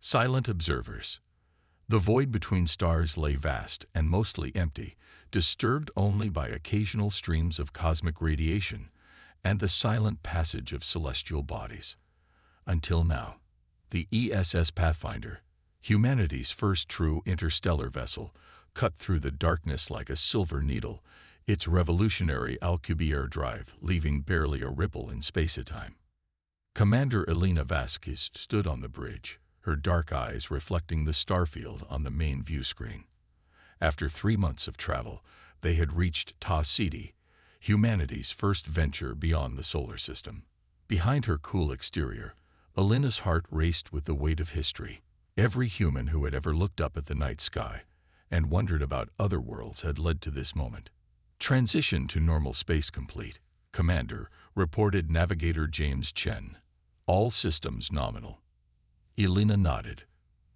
Silent observers. The void between stars lay vast and mostly empty, disturbed only by occasional streams of cosmic radiation and the silent passage of celestial bodies. Until now, the ESS Pathfinder, humanity's first true interstellar vessel, cut through the darkness like a silver needle, its revolutionary Alcubierre drive leaving barely a ripple in space-time. Commander Elena Vasquez stood on the bridge, her dark eyes reflecting the starfield on the main view screen. After 3 months of travel, they had reached Ta Ceti, humanity's first venture beyond the solar system. Behind her cool exterior, Elena's heart raced with the weight of history. Every human who had ever looked up at the night sky and wondered about other worlds had led to this moment. Transition to normal space complete. Commander, reported Navigator James Chen. All systems nominal. Elena nodded.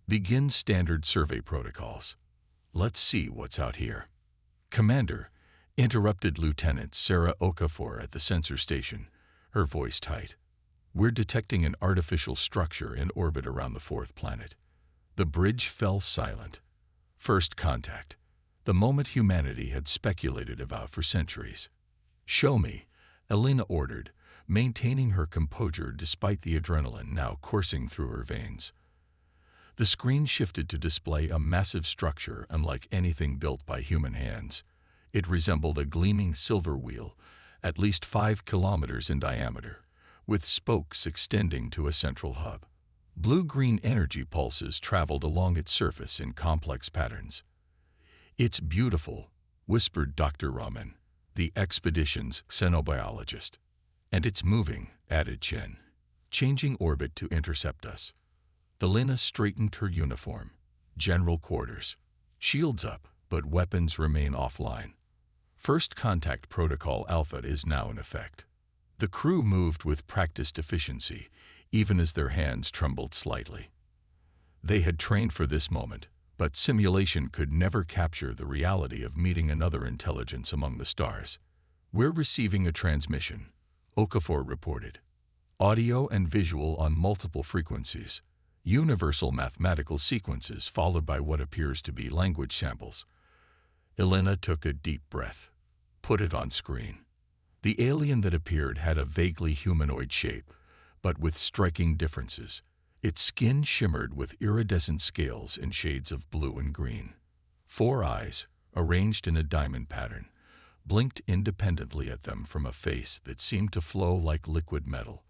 Begin standard survey protocols. Let's see what's out here. Commander, interrupted Lieutenant Sarah Okafor at the sensor station, her voice tight. We're detecting an artificial structure in orbit around the fourth planet. The bridge fell silent. First contact. The moment humanity had speculated about for centuries. Show me, Elena ordered, maintaining her composure despite the adrenaline now coursing through her veins. The screen shifted to display a massive structure unlike anything built by human hands. It resembled a gleaming silver wheel, at least 5 kilometers in diameter, with spokes extending to a central hub. Blue-green energy pulses traveled along its surface in complex patterns. It's beautiful, whispered Dr. Raman, the expedition's xenobiologist. And it's moving, added Chen, changing orbit to intercept us. Elena straightened her uniform. General quarters. Shields up, but weapons remain offline. First contact protocol Alpha is now in effect. The crew moved with practiced efficiency, even as their hands trembled slightly. They had trained for this moment, but simulation could never capture the reality of meeting another intelligence among the stars. We're receiving a transmission, Okafor reported. Audio and visual on multiple frequencies. Universal mathematical sequences followed by what appears to be language samples. Elena took a deep breath. Put it on screen. The alien that appeared had a vaguely humanoid shape, but with striking differences. Its skin shimmered with iridescent scales in shades of blue and green. 4 eyes, arranged in a diamond pattern, blinked independently at them from a face that seemed to flow like liquid metal.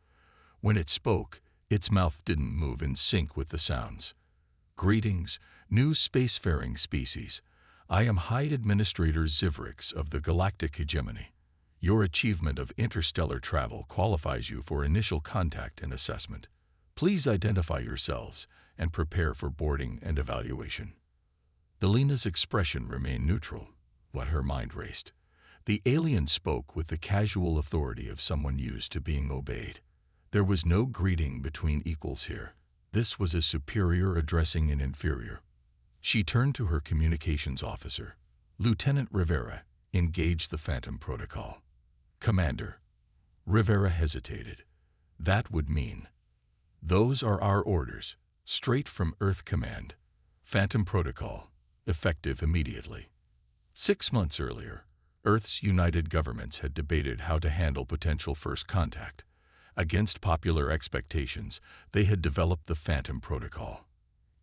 When it spoke, its mouth didn't move in sync with the sounds. Greetings, new spacefaring species. I am High Administrator Zivrix of the Galactic Hegemony. Your achievement of interstellar travel qualifies you for initial contact and assessment. Please identify yourselves and prepare for boarding and evaluation. Elena's expression remained neutral, but her mind raced. The alien spoke with the casual authority of someone used to being obeyed. There was no greeting between equals here. This was a superior addressing an inferior. She turned to her communications officer. Lieutenant Rivera, engage the Phantom Protocol. Commander. Rivera hesitated. That would mean. Those are our orders, straight from Earth Command. Phantom Protocol, effective immediately. 6 months earlier, Earth's united governments had debated how to handle potential first contact. Against popular expectations, they had developed the Phantom Protocol.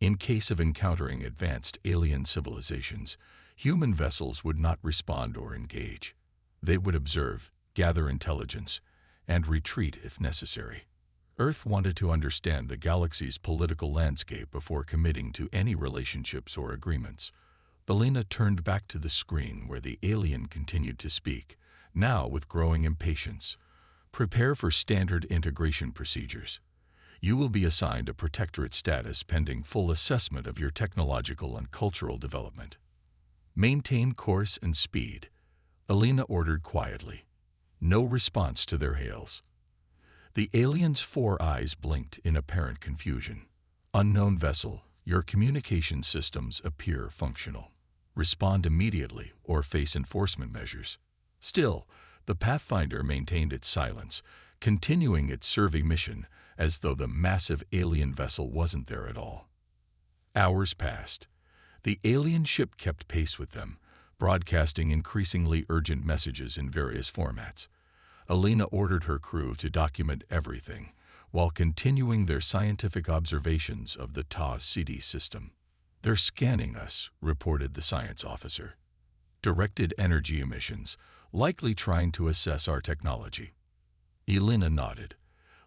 In case of encountering advanced alien civilizations, human vessels would not respond or engage. They would observe, gather intelligence, and retreat if necessary. Earth wanted to understand the galaxy's political landscape before committing to any relationships or agreements. Elena turned back to the screen where the alien continued to speak, now with growing impatience. Prepare for standard integration procedures. You will be assigned a protectorate status pending full assessment of your technological and cultural development. Maintain course and speed, Elena ordered quietly. No response to their hails. The alien's 4 eyes blinked in apparent confusion. Unknown vessel, your communication systems appear functional. Respond immediately or face enforcement measures. Still, the Pathfinder maintained its silence, continuing its survey mission as though the massive alien vessel wasn't there at all. Hours passed. The alien ship kept pace with them, broadcasting increasingly urgent messages in various formats. Elena ordered her crew to document everything, while continuing their scientific observations of the Ta-City system. "They're scanning us," reported the science officer. "Directed energy emissions, likely trying to assess our technology." Elena nodded.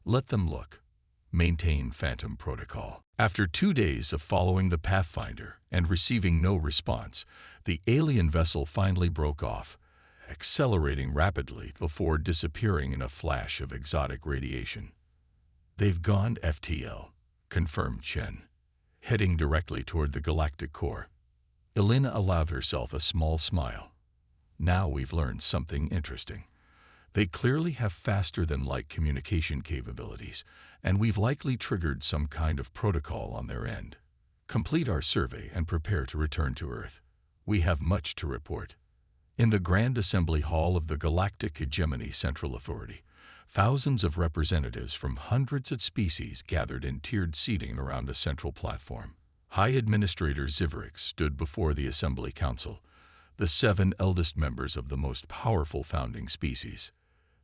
"Let them look. Maintain Phantom Protocol." After 2 days of following the Pathfinder and receiving no response, the alien vessel finally broke off, accelerating rapidly before disappearing in a flash of exotic radiation. "They've gone FTL," confirmed Chen, heading directly toward the galactic core. Elena allowed herself a small smile. "Now we've learned something interesting. They clearly have faster-than-light communication capabilities, and we've likely triggered some kind of protocol on their end. Complete our survey and prepare to return to Earth. We have much to report." In the Grand Assembly Hall of the Galactic Hegemony Central Authority, thousands of representatives from hundreds of species gathered in tiered seating around a central platform. High Administrator Zivrix stood before the Assembly Council, the 7 eldest members of the most powerful founding species.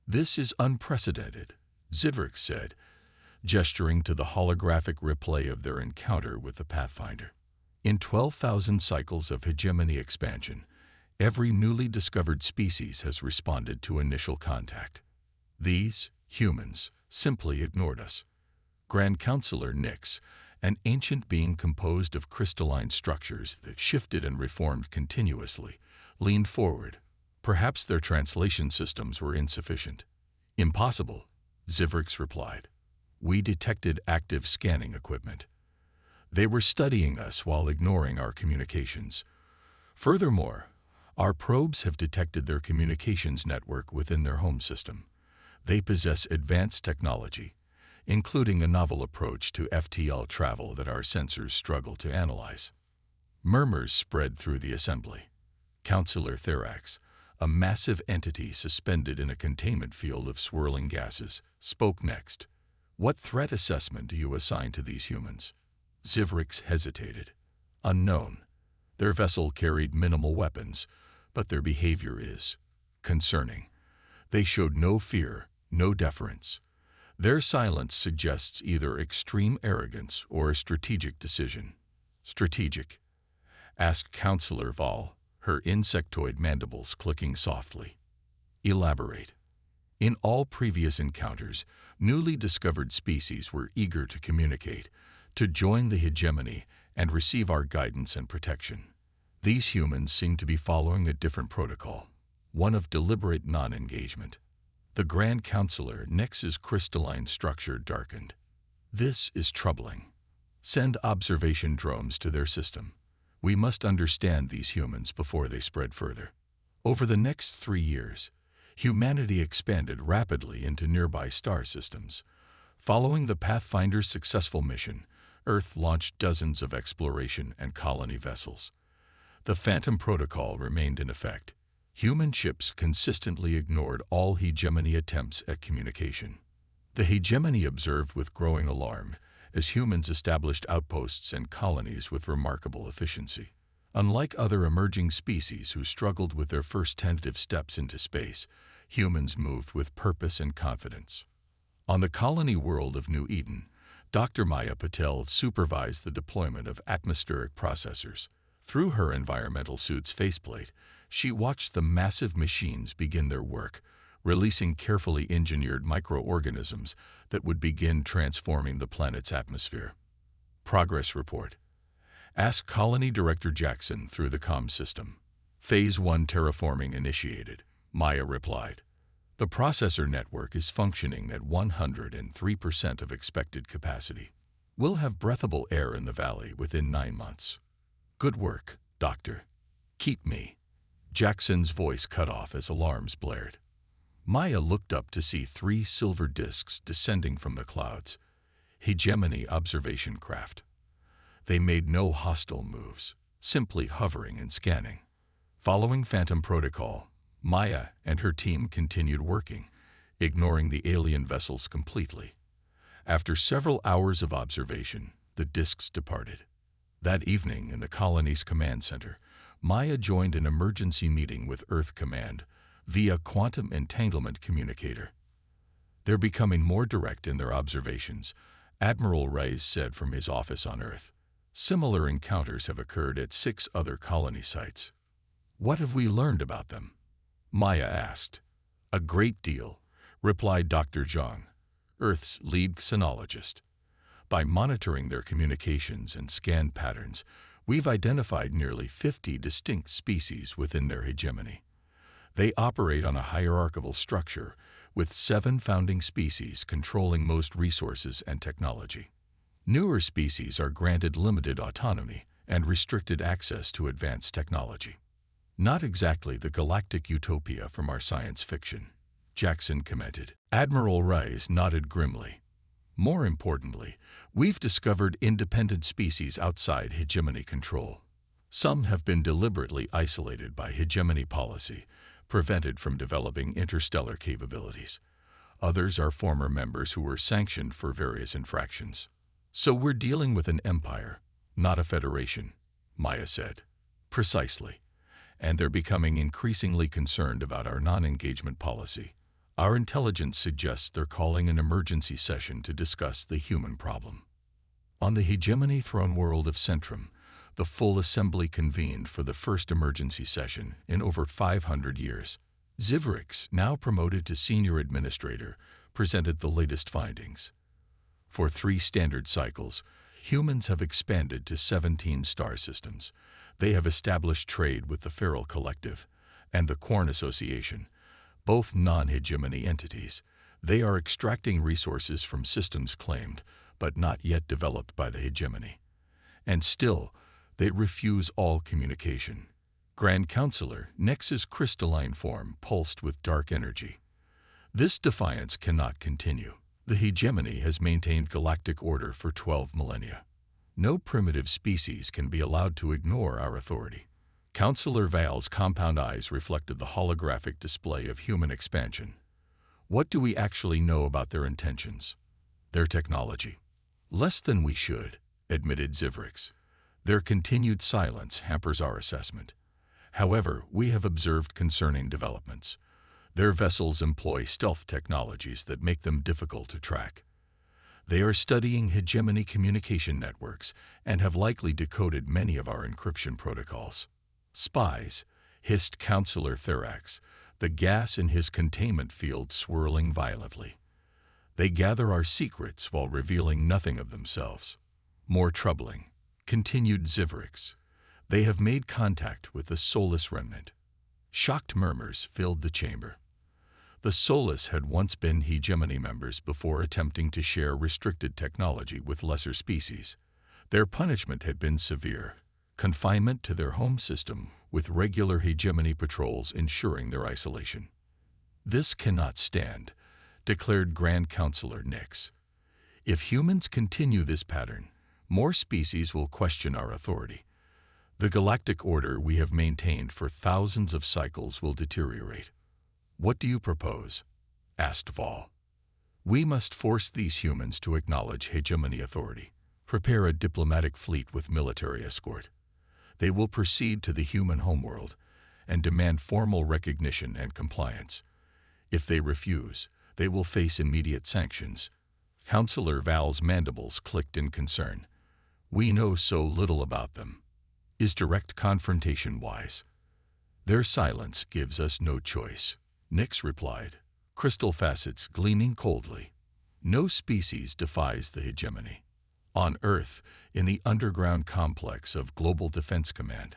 "This is unprecedented," Zivrix said, gesturing to the holographic replay of their encounter with the Pathfinder. "In 12,000 cycles of hegemony expansion, every newly discovered species has responded to initial contact. These, humans, simply ignored us." Grand Counselor Nix, an ancient being composed of crystalline structures that shifted and reformed continuously, leaned forward. "Perhaps their translation systems were insufficient." "Impossible," Zivrix replied. "We detected active scanning equipment. They were studying us while ignoring our communications. Furthermore, our probes have detected their communications network within their home system. They possess advanced technology, including a novel approach to FTL travel that our sensors struggle to analyze." Murmurs spread through the assembly. Counselor Therax, a massive entity suspended in a containment field of swirling gases, spoke next. "What threat assessment do you assign to these humans?" Zivrix hesitated. "Unknown. Their vessel carried minimal weapons, but their behavior is concerning. They showed no fear, no deference. Their silence suggests either extreme arrogance or a strategic decision." "Strategic?" asked Counselor Val, her insectoid mandibles clicking softly. "Elaborate." "In all previous encounters, newly discovered species were eager to communicate, to join the hegemony and receive our guidance and protection. These humans seem to be following a different protocol, one of deliberate non-engagement." The Grand Counselor Nix's crystalline structure darkened. "This is troubling. Send observation drones to their system. We must understand these humans before they spread further." Over the next 3 years, humanity expanded rapidly into nearby star systems. Following the Pathfinder's successful mission, Earth launched dozens of exploration and colony vessels. The Phantom Protocol remained in effect. Human ships consistently ignored all hegemony attempts at communication. The hegemony observed with growing alarm as humans established outposts and colonies with remarkable efficiency. Unlike other emerging species who struggled with their first tentative steps into space, humans moved with purpose and confidence. On the colony world of New Eden, Dr. Maya Patel supervised the deployment of atmospheric processors. Through her environmental suit's faceplate, she watched the massive machines begin their work, releasing carefully engineered microorganisms that would begin transforming the planet's atmosphere. "Progress report," asked Colony Director Jackson through the comm system. "Phase 1 terraforming initiated," Maya replied. "The processor network is functioning at 103% of expected capacity. We'll have breathable air in the valley within 9 months." "Good work, Doctor. Keep me." Jackson's voice cut off as alarms blared. Maya looked up to see 3 silver discs descending from the clouds. Hegemony observation craft. They made no hostile moves, simply hovering and scanning. Following Phantom Protocol, Maya and her team continued working, ignoring the alien vessels completely. After several hours of observation, the discs departed. That evening in the colony's command center, Maya joined an emergency meeting with Earth Command via quantum entanglement communicator. They're becoming more direct in their observations, Admiral Reyes said from his office on Earth. Similar encounters have occurred at 6 other colony sites. What have we learned about them? Maya asked. A great deal, replied Dr. Zhang, Earth's lead xenologist. By monitoring their communications and scan patterns, we've identified nearly 50 distinct species within their hegemony. They operate on a hierarchical structure, with 7 founding species controlling most resources and technology. Newer species are granted limited autonomy and restricted access to advanced technology. Not exactly the galactic utopia from our science fiction, Jackson commented. Admiral Reyes nodded grimly. More importantly, we've discovered independent species outside hegemony control. Some have been deliberately isolated by hegemony policy, prevented from developing interstellar capabilities. Others are former members who were sanctioned for various infractions. So we're dealing with an empire, not a federation, Maya said. Precisely. And they're becoming increasingly concerned about our non-engagement policy. Our intelligence suggests they're calling an emergency session to discuss the human problem. On the hegemony throne world of Centrum, the full assembly convened for the first emergency session in over 500 years. Zivrix, now promoted to senior administrator, presented the latest findings. For 3 standard cycles, humans have expanded to 17 star systems. They have established trade with the Feral Collective and the Quarn Association, both non-hegemony entities. They are extracting resources from systems claimed, but not yet developed by the hegemony. And still, they refuse all communication. Grand Counselor, Nex's crystalline form pulsed with dark energy. This defiance cannot continue. The hegemony has maintained galactic order for 12 millennia. No primitive species can be allowed to ignore our authority. Counselor Val's compound eyes reflected the holographic display of human expansion. What do we actually know about their intentions? Their technology? Less than we should, admitted Zivrix. Their continued silence hampers our assessment. However, we have observed concerning developments. Their vessels employ stealth technologies that make them difficult to track. They are studying hegemony communication networks and have likely decoded many of our encryption protocols. Spies, hissed Counselor Therax, the gas in his containment field swirling violently. They gather our secrets while revealing nothing of themselves. More troubling, continued Zivrix. They have made contact with the Soulless Remnant. Shocked murmurs filled the chamber. The Soulless had once been hegemony members before attempting to share restricted technology with lesser species. Their punishment had been severe, confinement to their home system with regular hegemony patrols ensuring their isolation. This cannot stand, declared Grand Counselor Nix. If humans continue this pattern, more species will question our authority. The galactic order we have maintained for thousands of cycles will deteriorate. What do you propose? Asked Val. We must force these humans to acknowledge hegemony authority. Prepare a diplomatic fleet with military escort. They will proceed to the human homeworld and demand formal recognition and compliance. If they refuse, they will face immediate sanctions. Counselor Val's mandibles clicked in concern. We know so little about them. Is direct confrontation wise? Their silence gives us no choice, Nix replied, crystal facets gleaming coldly. No species defies the hegemony. On Earth, in the underground complex of Global Defense Command,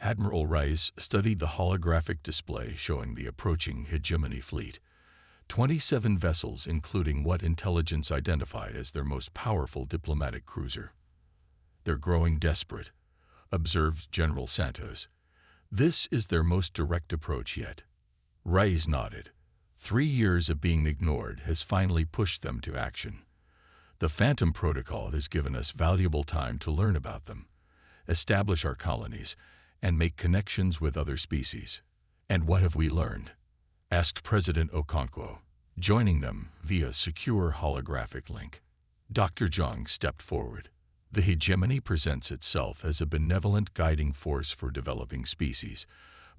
Admiral Rice studied the holographic display showing the approaching hegemony fleet. 27 vessels, including what intelligence identified as their most powerful diplomatic cruiser. They're growing desperate, observed General Santos. This is their most direct approach yet. Rice nodded. 3 years of being ignored has finally pushed them to action. The Phantom Protocol has given us valuable time to learn about them, establish our colonies, and make connections with other species. And what have we learned? Asked President Okonkwo, joining them via secure holographic link. Dr. Zhang stepped forward. The hegemony presents itself as a benevolent guiding force for developing species,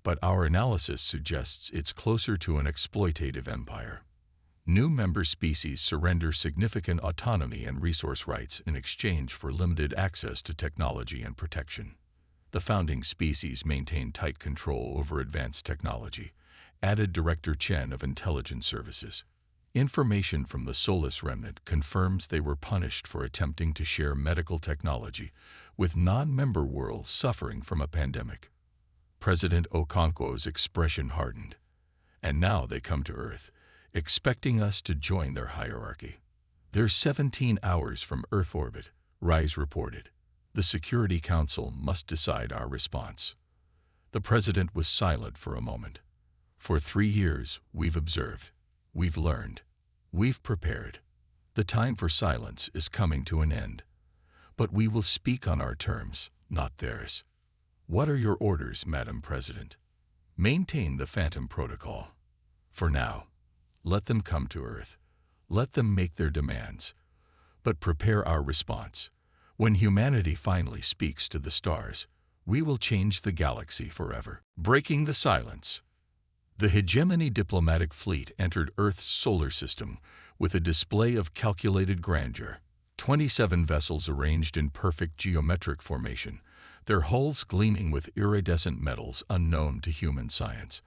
but our analysis suggests it's closer to an exploitative empire. New member species surrender significant autonomy and resource rights in exchange for limited access to technology and protection. The founding species maintain tight control over advanced technology, added Director Chen of Intelligence Services. Information from the Solus Remnant confirms they were punished for attempting to share medical technology, with non-member worlds suffering from a pandemic. President Okonkwo's expression hardened. And now they come to Earth, expecting us to join their hierarchy. They're 17 hours from Earth orbit, Rise reported. The Security Council must decide our response. The president was silent for a moment. For 3 years, we've observed. We've learned. We've prepared. The time for silence is coming to an end. But we will speak on our terms, not theirs. What are your orders, Madam President? Maintain the Phantom Protocol. For now, let them come to Earth. Let them make their demands. But prepare our response. When humanity finally speaks to the stars, we will change the galaxy forever. Breaking the silence. The Hegemony diplomatic fleet entered Earth's solar system with a display of calculated grandeur. 27 vessels arranged in perfect geometric formation, their hulls gleaming with iridescent metals unknown to human science.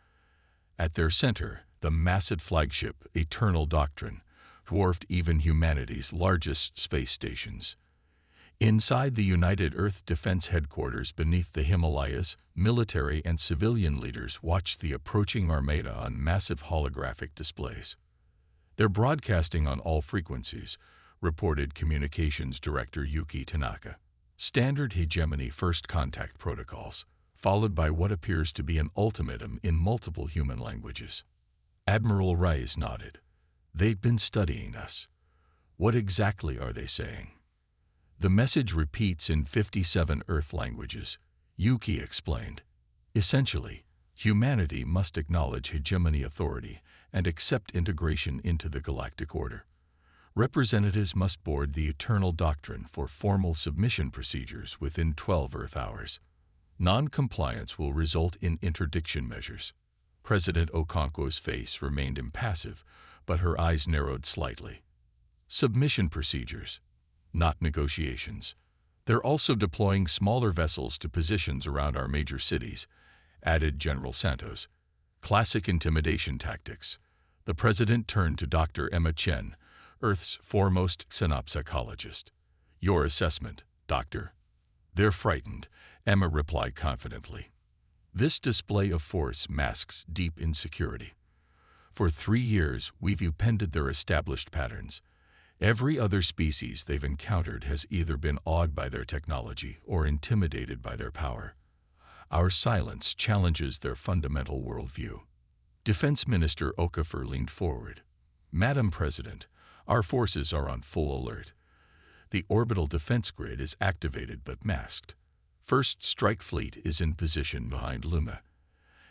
At their center, the massive flagship Eternal Doctrine dwarfed even humanity's largest space stations. Inside the United Earth Defense Headquarters beneath the Himalayas, military and civilian leaders watched the approaching armada on massive holographic displays. They're broadcasting on all frequencies, reported Communications Director Yuki Tanaka. Standard hegemony first contact protocols, followed by what appears to be an ultimatum in multiple human languages. Admiral Rice nodded. They've been studying us. What exactly are they saying? The message repeats in 57 Earth languages, Yuki explained. Essentially, humanity must acknowledge hegemony authority and accept integration into the galactic order. Representatives must board the Eternal Doctrine for formal submission procedures within 12 Earth hours. Non-compliance will result in interdiction measures. President Okonkwo's face remained impassive, but her eyes narrowed slightly. Submission procedures, not negotiations. They're also deploying smaller vessels to positions around our major cities, added General Santos. Classic intimidation tactics. The president turned to Dr. Emma Chen, Earth's foremost synopsychologist. Your assessment, Doctor? They're frightened, Emma replied confidently. This display of force masks deep insecurity. For 3 years, we've upended their established patterns. Every other species they've encountered has either been awed by their technology or intimidated by their power. Our silence challenges their fundamental worldview. Defense Minister Okafor leaned forward. Madam President, our forces are on full alert. The orbital defense grid is activated but masked. First Strike Fleet is in position behind Luna,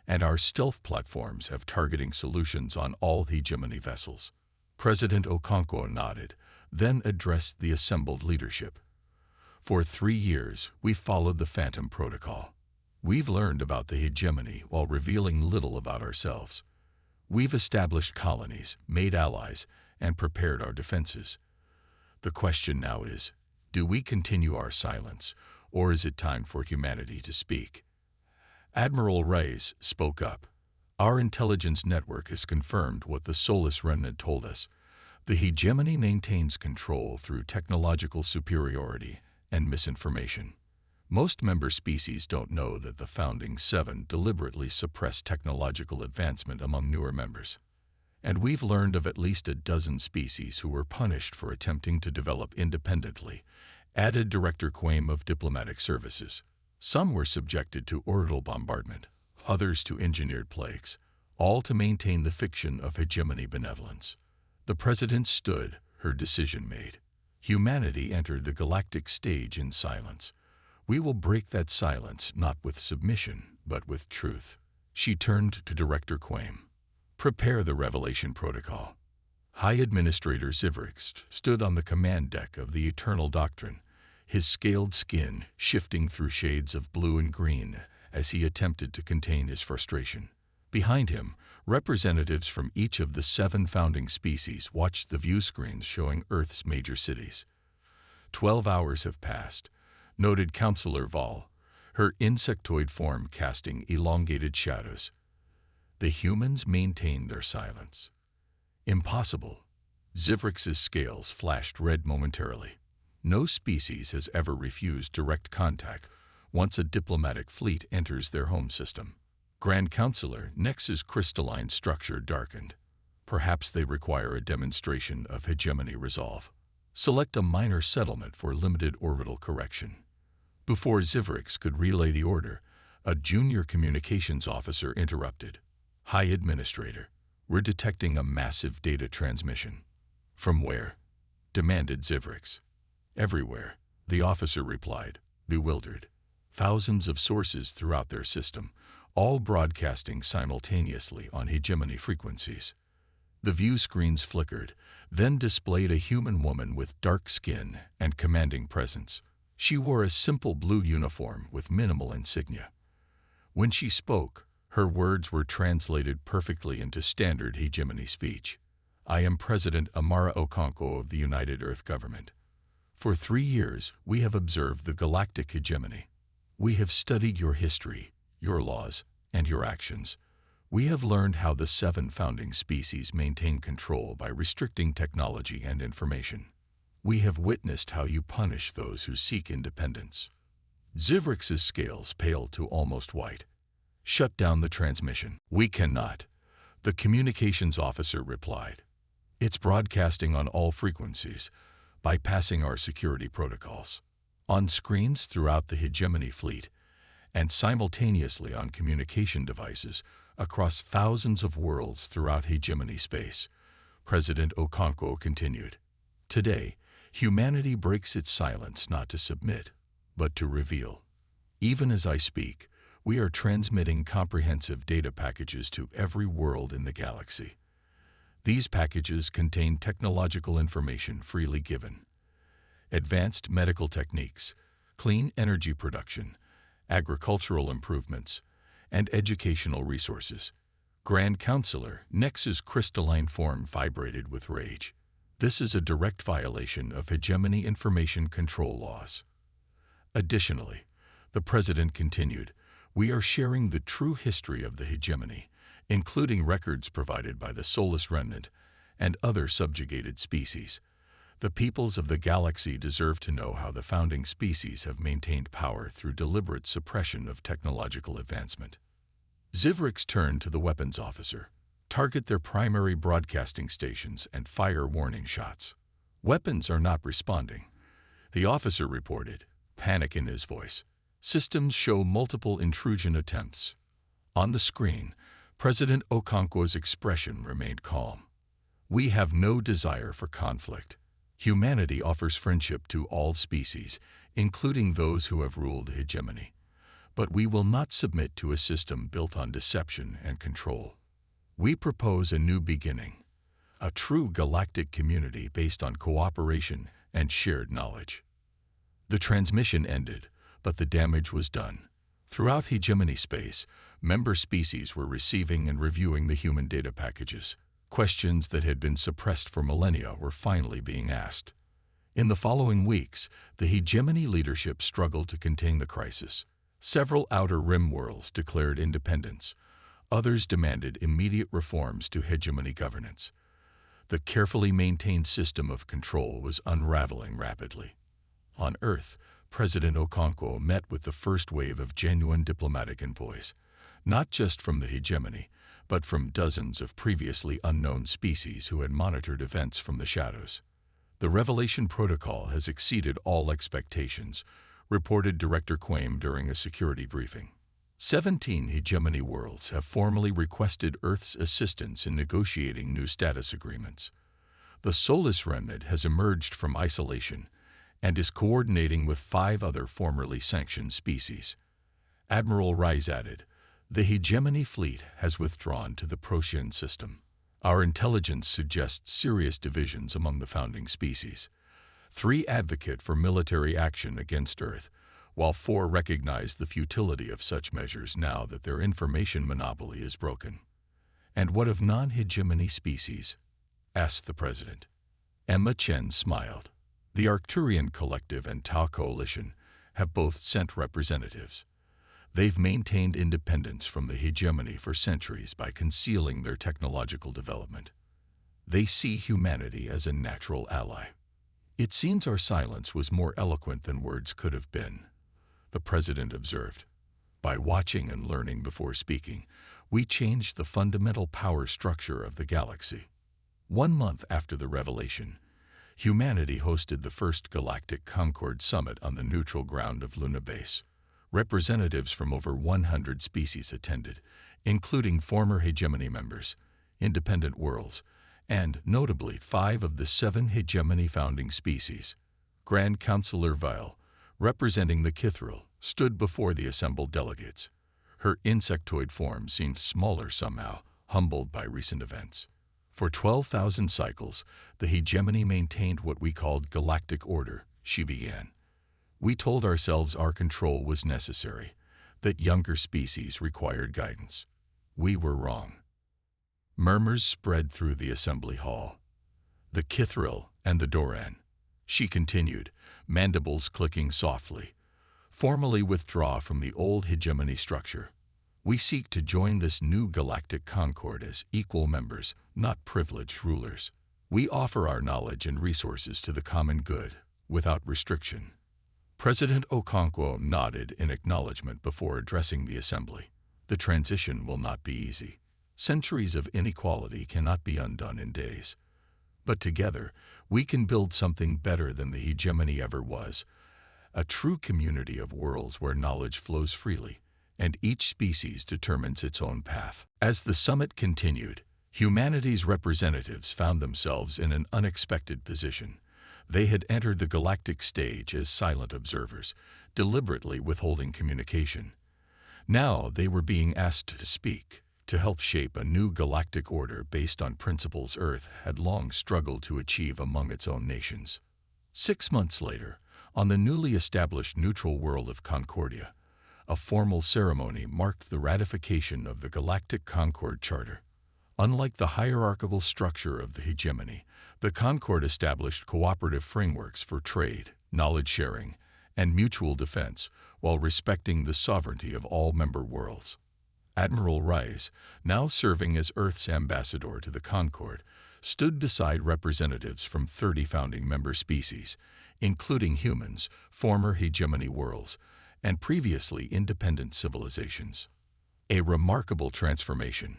and our stealth platforms have targeting solutions on all hegemony vessels. President Okonkwo nodded, then addressed the assembled leadership. For 3 years, we've followed the Phantom Protocol. We've learned about the hegemony while revealing little about ourselves. We've established colonies, made allies, and prepared our defenses. The question now is, do we continue our silence, or is it time for humanity to speak? Admiral Reyes spoke up. Our intelligence network has confirmed what the Solus Remnant told us. The hegemony maintains control through technological superiority and misinformation. Most member species don't know that the founding 7 deliberately suppressed technological advancement among newer members. And we've learned of at least a dozen species who were punished for attempting to develop independently, added Director Quaim of Diplomatic Services. Some were subjected to orbital bombardment, others to engineered plagues, all to maintain the fiction of hegemony benevolence. The president stood, her decision made. Humanity entered the galactic stage in silence. We will break that silence not with submission, but with truth. She turned to Director Quaim. Prepare the Revelation Protocol. High Administrator Zivrix stood on the command deck of the Eternal Doctrine, his scaled skin shifting through shades of blue and green as he attempted to contain his frustration. Behind him, representatives from each of the 7 founding species watched the view screens showing Earth's major cities. 12 hours have passed, noted Counselor Val, her insectoid form casting elongated shadows. The humans maintained their silence. Impossible. Zivrix's scales flashed red momentarily. No species has ever refused direct contact once a diplomatic fleet enters their home system. Grand Counselor Nex's crystalline structure darkened. Perhaps they require a demonstration of hegemony resolve. Select a minor settlement for limited orbital correction. Before Zivrix could relay the order, a junior communications officer interrupted. High Administrator, we're detecting a massive data transmission. From where? Demanded Zivrix. Everywhere, the officer replied, bewildered. Thousands of sources throughout their system, all broadcasting simultaneously on hegemony frequencies. The view screens flickered, then displayed a human woman with dark skin and commanding presence. She wore a simple blue uniform with minimal insignia. When she spoke, her words were translated perfectly into standard hegemony speech. I am President Amara Okonkwo of the United Earth Government. For 3 years, we have observed the galactic hegemony. We have studied your history, your laws, and your actions. We have learned how the 7 founding species maintain control by restricting technology and information. We have witnessed how you punish those who seek independence. Zivrix's scales paled to almost white. Shut down the transmission. We cannot, the communications officer replied. It's broadcasting on all frequencies, bypassing our security protocols. On screens throughout the hegemony fleet, and simultaneously on communication devices across thousands of worlds throughout hegemony space, President Okonkwo continued. Today, humanity breaks its silence not to submit, but to reveal. Even as I speak, we are transmitting comprehensive data packages to every world in the galaxy. These packages contain technological information freely given. Advanced medical techniques, clean energy production, agricultural improvements, and educational resources. Grand Counselor Nex's crystalline form vibrated with rage. This is a direct violation of hegemony information control laws. Additionally, the President continued, we are sharing the true history of the hegemony, including records provided by the Soulless Remnant and other subjugated species. The peoples of the galaxy deserve to know how the founding species have maintained power through deliberate suppression of technological advancement. Zivrix turned to the weapons officer. Target their primary broadcasting stations and fire warning shots. Weapons are not responding, the officer reported, panic in his voice. Systems show multiple intrusion attempts. On the screen, President Okonkwo's expression remained calm. We have no desire for conflict. Humanity offers friendship to all species, including those who have ruled hegemony. But we will not submit to a system built on deception and control. We propose a new beginning, a true galactic community based on cooperation and shared knowledge. The transmission ended, but the damage was done. Throughout hegemony space, member species were receiving and reviewing the human data packages. Questions that had been suppressed for millennia were finally being asked. In the following weeks, the hegemony leadership struggled to contain the crisis. Several outer rim worlds declared independence. Others demanded immediate reforms to hegemony governance. The carefully maintained system of control was unraveling rapidly. On Earth, President Okonkwo met with the first wave of genuine diplomatic envoys, not just from the hegemony, but from dozens of previously unknown species who had monitored events from the shadows. The Revelation Protocol has exceeded all expectations, reported Director Quaim during a security briefing. 17 hegemony worlds have formally requested Earth's assistance in negotiating new status agreements. The Soulless Remnant has emerged from isolation and is coordinating with 5 other formerly sanctioned species. Admiral Rice added, the hegemony fleet has withdrawn to the Procyon system. Our intelligence suggests serious divisions among the founding species. 3 advocate for military action against Earth, while 4 recognize the futility of such measures now that their information monopoly is broken. "And what of non-hegemony species?" asked the president. Emma Chen smiled. "The Arcturian Collective and Tau Coalition have both sent representatives. They've maintained independence from the hegemony for centuries by concealing their technological development. They see humanity as a natural ally." "It seems our silence was more eloquent than words could have been," the president observed. "By watching and learning before speaking, we changed the fundamental power structure of the galaxy." 1 month after the revelation, humanity hosted the first Galactic Concord Summit on the neutral ground of Luna Base. Representatives from over 100 species attended, including former hegemony members, independent worlds, and, notably, 5 of the 7 hegemony founding species. Grand Councilor Vile, representing the Kithril, stood before the assembled delegates. Her insectoid form seemed smaller somehow, humbled by recent events. "For 12,000 cycles, the hegemony maintained what we called galactic order," she began. "We told ourselves our control was necessary, that younger species required guidance. We were wrong." Murmurs spread through the assembly hall. "The Kithril and the Doran," she continued, mandibles clicking softly, "formally withdraw from the old hegemony structure. We seek to join this new galactic concord as equal members, not privileged rulers. We offer our knowledge and resources to the common good, without restriction." President Okonkwo nodded in acknowledgement before addressing the assembly. "The transition will not be easy. Centuries of inequality cannot be undone in days. But together, we can build something better than the hegemony ever was, a true community of worlds where knowledge flows freely, and each species determines its own path." As the summit continued, humanity's representatives found themselves in an unexpected position. They had entered the galactic stage as silent observers, deliberately withholding communication. Now they were being asked to speak, to help shape a new galactic order based on principles Earth had long struggled to achieve among its own nations. 6 months later, on the newly established neutral world of Concordia, a formal ceremony marked the ratification of the Galactic Concord Charter. Unlike the hierarchical structure of the hegemony, the Concord established cooperative frameworks for trade, knowledge sharing, and mutual defense, while respecting the sovereignty of all member worlds. Admiral Rice, now serving as Earth's ambassador to the Concord, stood beside representatives from 30 founding member species, including humans, former hegemony worlds, and previously independent civilizations. "A remarkable transformation,"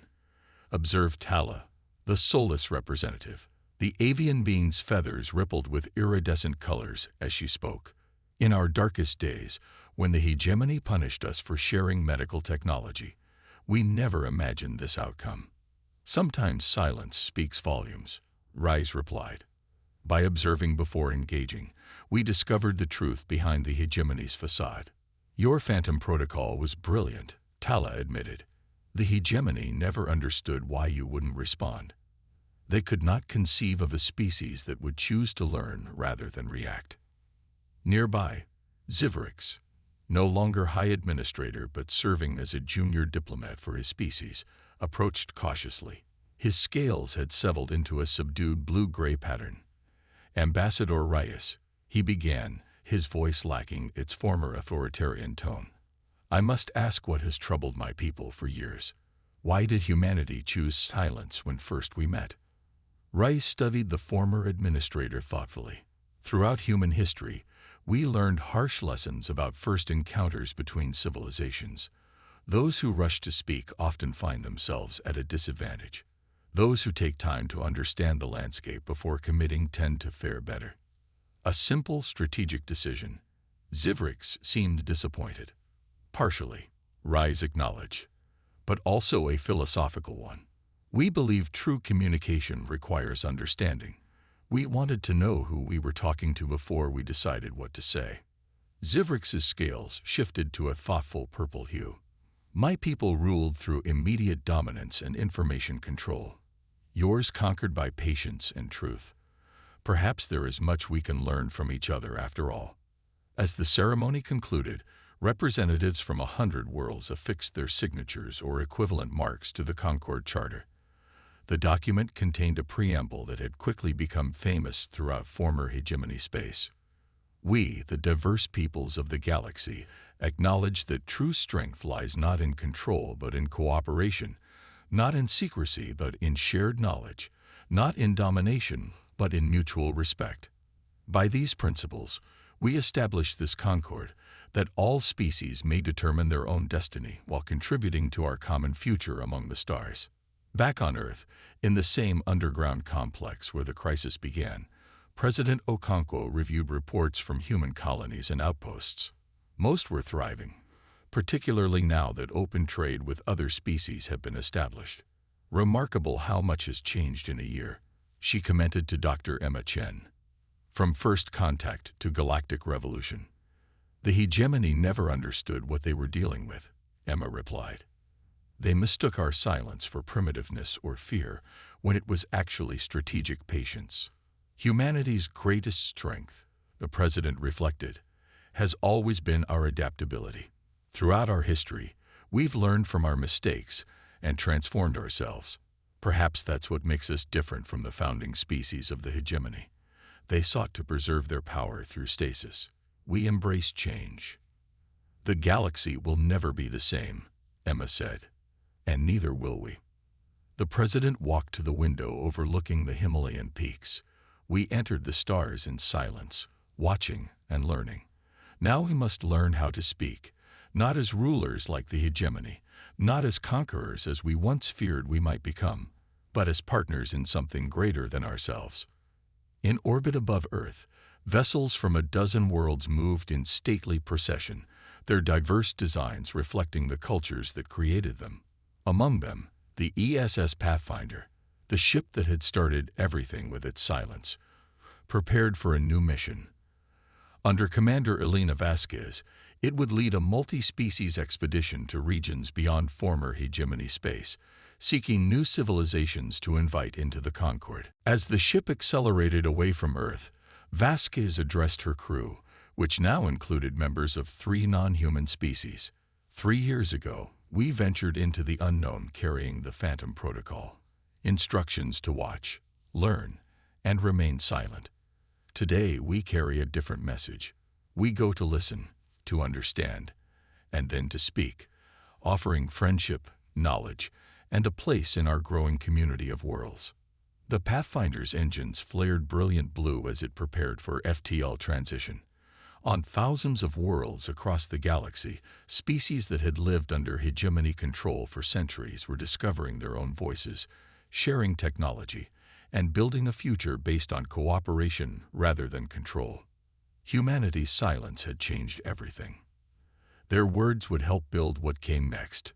observed Tala, the soulless representative. The avian being's feathers rippled with iridescent colors as she spoke. "In our darkest days, when the hegemony punished us for sharing medical technology, we never imagined this outcome." "Sometimes silence speaks volumes," Rice replied. "By observing before engaging, we discovered the truth behind the hegemony's facade." "Your Phantom Protocol was brilliant," Tala admitted. "The hegemony never understood why you wouldn't respond. They could not conceive of a species that would choose to learn rather than react." Nearby, Zivrix, no longer High Administrator but serving as a junior diplomat for his species, approached cautiously. His scales had settled into a subdued blue-gray pattern. "Ambassador Reyes," he began, his voice lacking its former authoritarian tone. "I must ask what has troubled my people for years. Why did humanity choose silence when first we met?" Rice studied the former administrator thoughtfully. "Throughout human history, we learned harsh lessons about first encounters between civilizations. Those who rush to speak often find themselves at a disadvantage. Those who take time to understand the landscape before committing tend to fare better." A simple strategic decision. Zivrix seemed disappointed. "Partially," Rice acknowledged, "but also a philosophical one. We believe true communication requires understanding. We wanted to know who we were talking to before we decided what to say." Zivrix's scales shifted to a thoughtful purple hue. "My people ruled through immediate dominance and information control. Yours conquered by patience and truth. Perhaps there is much we can learn from each other after all. As the ceremony concluded, representatives from 100 worlds affixed their signatures or equivalent marks to the Concord Charter. The document contained a preamble that had quickly become famous throughout former hegemony space. We, the diverse peoples of the galaxy, acknowledge that true strength lies not in control but in cooperation, not in secrecy but in shared knowledge, not in domination but in mutual respect. By these principles, we establish this concord, that all species may determine their own destiny while contributing to our common future among the stars. Back on Earth, in the same underground complex where the crisis began, President Okonkwo reviewed reports from human colonies and outposts. Most were thriving, particularly now that open trade with other species had been established. Remarkable how much has changed in a year, she commented to Dr. Emma Chen. From first contact to galactic revolution. The hegemony never understood what they were dealing with, Emma replied. They mistook our silence for primitiveness or fear when it was actually strategic patience. Humanity's greatest strength, the president reflected, has always been our adaptability. Throughout our history, we've learned from our mistakes and transformed ourselves. Perhaps that's what makes us different from the founding species of the hegemony. They sought to preserve their power through stasis. We embrace change. The galaxy will never be the same, Emma said, and neither will we. The president walked to the window overlooking the Himalayan peaks. We entered the stars in silence, watching and learning. Now we must learn how to speak, not as rulers like the hegemony, not as conquerors as we once feared we might become, but as partners in something greater than ourselves. In orbit above Earth, vessels from a dozen worlds moved in stately procession, their diverse designs reflecting the cultures that created them. Among them, the ESS Pathfinder, the ship that had started everything with its silence, prepared for a new mission. Under Commander Elena Vasquez, it would lead a multi-species expedition to regions beyond former hegemony space, seeking new civilizations to invite into the Concord. As the ship accelerated away from Earth, Vasquez addressed her crew, which now included members of 3 non-human species. 3 years ago, we ventured into the unknown carrying the Phantom Protocol. Instructions to watch, learn, and remain silent. Today, we carry a different message. We go to listen, to understand, and then to speak, offering friendship, knowledge, and a place in our growing community of worlds. The Pathfinder's engines flared brilliant blue as it prepared for FTL transition. On thousands of worlds across the galaxy, species that had lived under hegemony control for centuries were discovering their own voices, sharing technology, and building a future based on cooperation rather than control. Humanity's silence had changed everything. Their words would help build what came next.